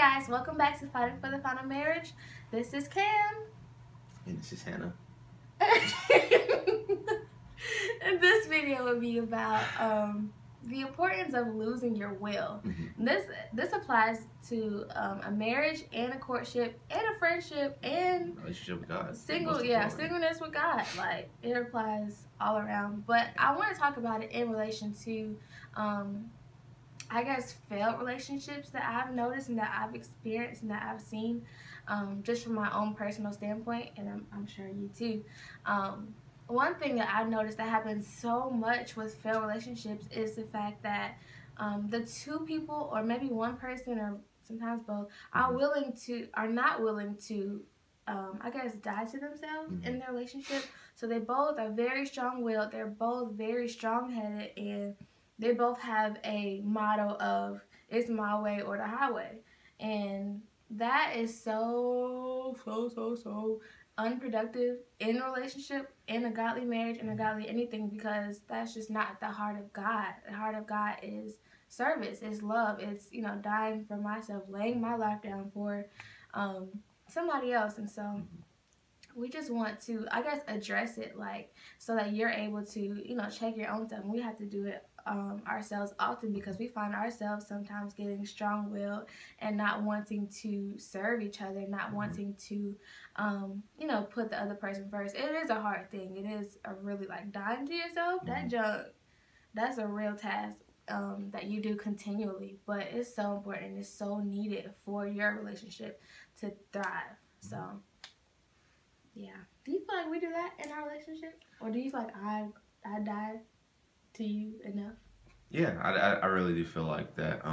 guys, welcome back to Fighting for the Final Marriage. This is Cam. And this is Hannah. And this video will be about the importance of losing your will. Mm-hmm. This applies to a marriage and a courtship and a friendship and relationship with God. Singleness with God. Like, it applies all around. But I want to talk about it in relation to I guess failed relationships that I've noticed and that I've experienced and that I've seen, just from my own personal standpoint, and I'm sure you too. One thing that I've noticed that happens so much with failed relationships is the fact that the two people, or maybe one person, or sometimes both, are not willing to I guess die to themselves in their relationship. So they both are very strong-willed. They're both very strong-headed, and they both have a motto of "it's my way or the highway," and that is so unproductive in a relationship, in a godly marriage, in a godly anything, because that's just not the heart of God. The heart of God is service, it's love, it's, you know, dying for myself, laying my life down for somebody else. And so we just want to, I guess, address it, like, so that you're able to, you know, check your own stuff. And we have to do it ourselves often, because we find ourselves sometimes getting strong-willed and not wanting to serve each other, not wanting to, you know, put the other person first. It is a hard thing. It is a really, like, dying to yourself. That junk, that's a real task that you do continually, but it's so important. It's so needed for your relationship to thrive. So yeah. Do you feel like we do that in our relationship? Or do you feel like I died to you enough? Yeah, I really do feel like that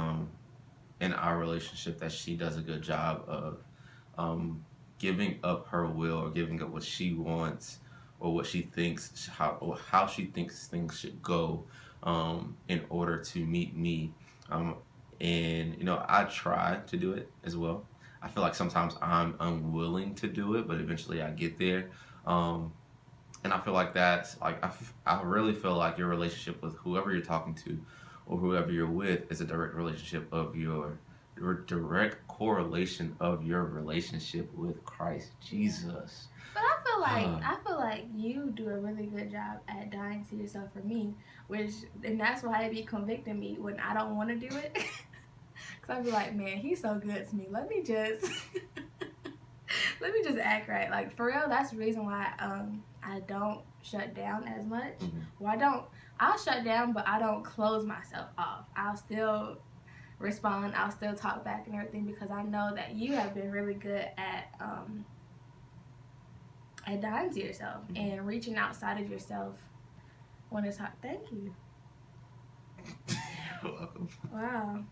in our relationship that she does a good job of giving up her will, or giving up what she wants, or what she thinks, how she thinks things should go in order to meet me. And, you know, I try to do it as well. I feel like sometimes I'm unwilling to do it, but eventually I get there. And I feel like that's, like, I really feel like your relationship with whoever you're talking to or whoever you're with is a direct relationship of your direct correlation of your relationship with Christ Jesus. But I feel like you do a really good job at dying to yourself for me, and that's why it be convicting me when I don't want to do it. Cause I'd be like, man, he's so good to me. Let me just act right. Like, for real, that's the reason why I don't shut down as much. Well, I'll shut down, but I don't close myself off. I'll still respond. I'll still talk back and everything, because I know that you have been really good at dying to yourself and reaching outside of yourself when it's hard. Thank you. You're welcome. Wow.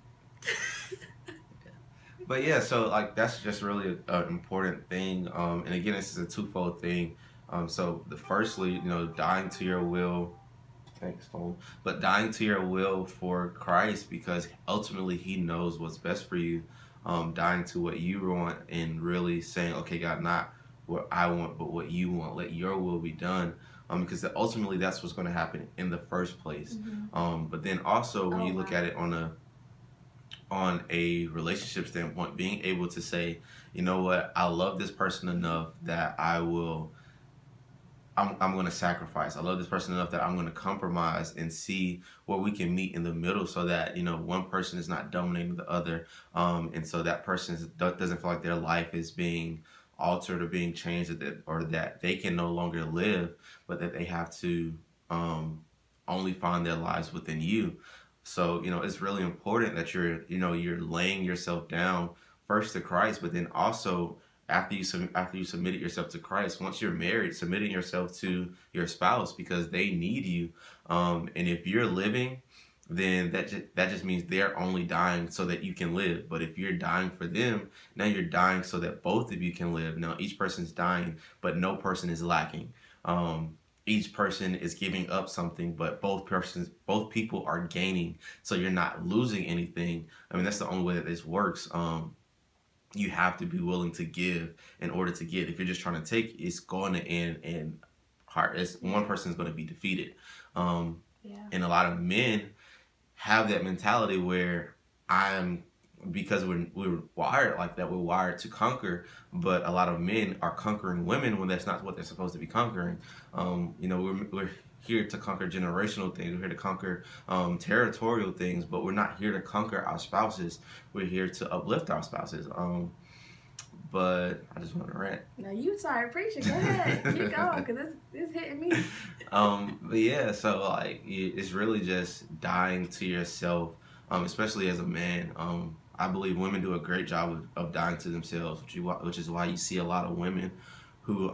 But yeah, so, like, that's just really an important thing. And again, this is a twofold thing. So firstly, you know, dying to your will. Thanks, Tom. But dying to your will for Christ, because ultimately He knows what's best for you. Dying to what you want, and really saying, okay, God, not what I want, but what you want. Let your will be done. Because ultimately that's what's going to happen in the first place. But then also, when you look at it on a relationship standpoint, being able to say, you know what, I love this person enough that I'm going to sacrifice. I love this person enough that I'm going to compromise and see where we can meet in the middle, so that, you know, one person is not dominating the other, and so that person doesn't feel like their life is being altered or being changed, or that they can no longer live, but that they have to only find their lives within you. So, you know, it's really important that you're laying yourself down first to Christ, but then also after you submitted yourself to Christ, once you're married, submitting yourself to your spouse, because they need you. And if you're living, then that just means they're only dying so that you can live. But if you're dying for them, now you're dying so that both of you can live. Now each person's dying, but no person is lacking. Each person is giving up something, but both people are gaining. So you're not losing anything. I mean, that's the only way that this works. You have to be willing to give in order to get. If you're just trying to take, it's going to end in heart. One person is going to be defeated. And a lot of men have that mentality where I'm because we're wired like that. We're wired to conquer, but a lot of men are conquering women when that's not what they're supposed to be conquering. You know, we're here to conquer generational things. We're here to conquer territorial things, but we're not here to conquer our spouses. We're here to uplift our spouses. But I just want to rant. No, you started preaching. Go ahead, keep going, because it's hitting me. But yeah, so like it's really just dying to yourself, especially as a man. I believe women do a great job of dying to themselves, which is why you see a lot of women who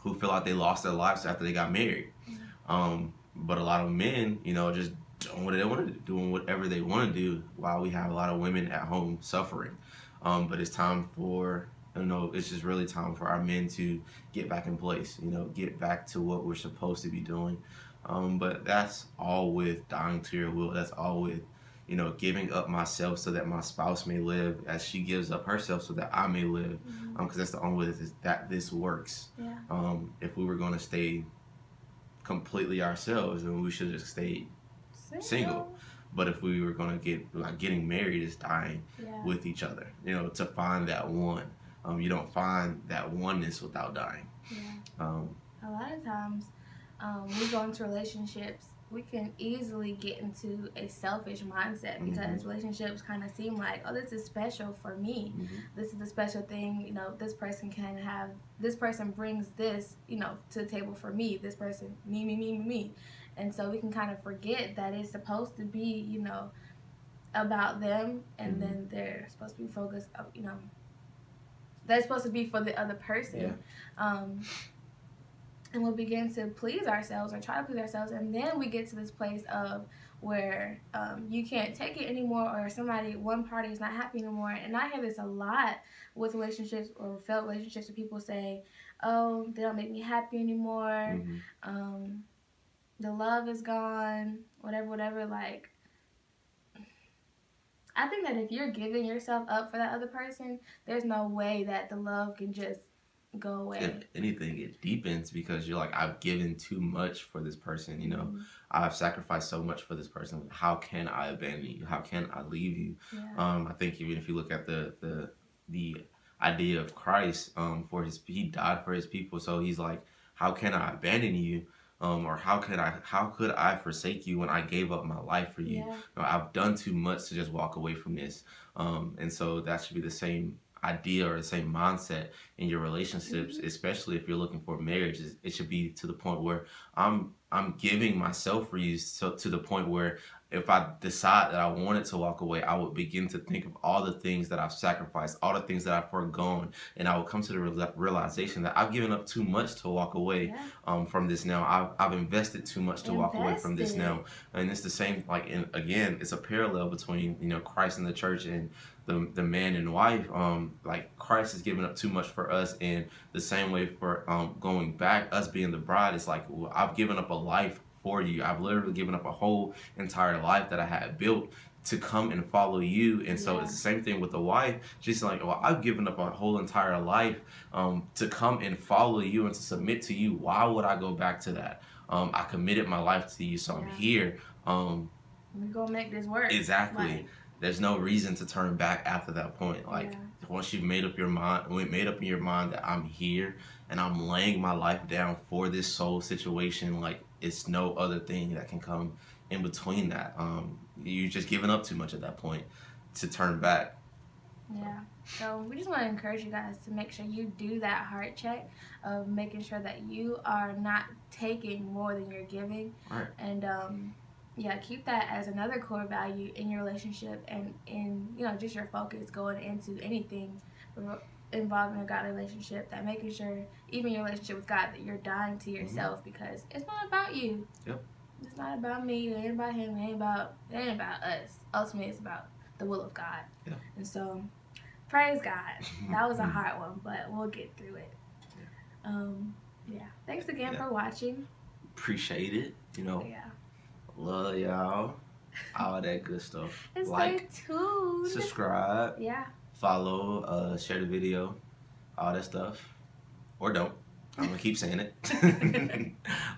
feel like they lost their lives after they got married. But a lot of men, you know, just doing what they want to do, doing whatever they want to do, while we have a lot of women at home suffering. But it's time for, you know, it's just really time for our men to get back in place, you know, get back to what we're supposed to be doing. But that's all with dying to your will. That's all with, you know, giving up myself so that my spouse may live, as she gives up herself so that I may live. Because that's the only way that this works. Yeah. If we were going to stay completely ourselves, then we should just stay single. But if we were going to getting married is dying with each other, you know, to find that one. You don't find that oneness without dying. Yeah. A lot of times, we go into relationships, we can easily get into a selfish mindset because relationships kind of seem like, oh, this is special for me. This is a special thing, you know, this person can have, this person brings this, you know, to the table for me. This person, me. And so we can kind of forget that it's supposed to be, you know, about them, and then they're supposed to be focused, you know, they're supposed to be for the other person. Yeah. And we'll begin to please ourselves or try to please ourselves, and then we get to this place of where you can't take it anymore, or one party is not happy anymore. And I hear this a lot with relationships or failed relationships, where people say, oh, they don't make me happy anymore. The love is gone, whatever. Like, I think that if you're giving yourself up for that other person, there's no way that the love can just go away. If anything, it deepens, because you're like, I've given too much for this person, you know. I've sacrificed so much for this person. How can I abandon you? How can I leave you? Yeah. I think even if you look at the idea of Christ, he died for his people, so he's like, how can I abandon you? Or how could I forsake you when I gave up my life for you? Yeah. You know, I've done too much to just walk away from this. And so that should be the same idea or the same mindset in your relationships, especially if you're looking for marriage. It should be to the point where I'm giving myself for you, so to the point where if I decide that I wanted to walk away, I would begin to think of all the things that I've sacrificed, all the things that I've forgone, and I would come to the realization that I've given up too much to walk away from this now. I've invested too much to walk away from this now. And it's the same, like, again, it's a parallel between, you know, Christ and the church and the man and wife. Like, Christ has given up too much for us, and the same way for going back, us being the bride, it's like, well, I've given up a life for you. I've literally given up a whole entire life that I had built to come and follow you. And so it's the same thing with the wife. She's like, well, I've given up a whole entire life to come and follow you and to submit to you. Why would I go back to that? I committed my life to you, so I'm here. We're gonna make this work. Exactly. Like, there's no reason to turn back after that point. Like, once you've made up in your mind that I'm here and I'm laying my life down for this soul situation, like, it's no other thing that can come in between that. You're just giving up too much at that point to turn back. Yeah. So we just want to encourage you guys to make sure you do that heart check of making sure that you are not taking more than you're giving. Right. And keep that as another core value in your relationship and in, you know, just your focus going into anything involving a godly relationship, that making sure, even your relationship with God, that you're dying to yourself, because it's not about you. Yep. It's not about me. It ain't about him. It ain't about us. Ultimately, it's about the will of God. Yeah. And so, praise God. That was a hard one, but we'll get through it. Yeah. Thanks again for watching. Appreciate it. You know. Yeah. Love y'all. All that good stuff. And like, stay tuned. Subscribe. Yeah. Follow, share the video, all that stuff. Or don't. I'm gonna keep saying it.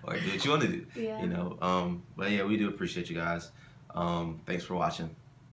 Or do what you want to do. Yeah. You know. But yeah, we do appreciate you guys. Thanks for watching.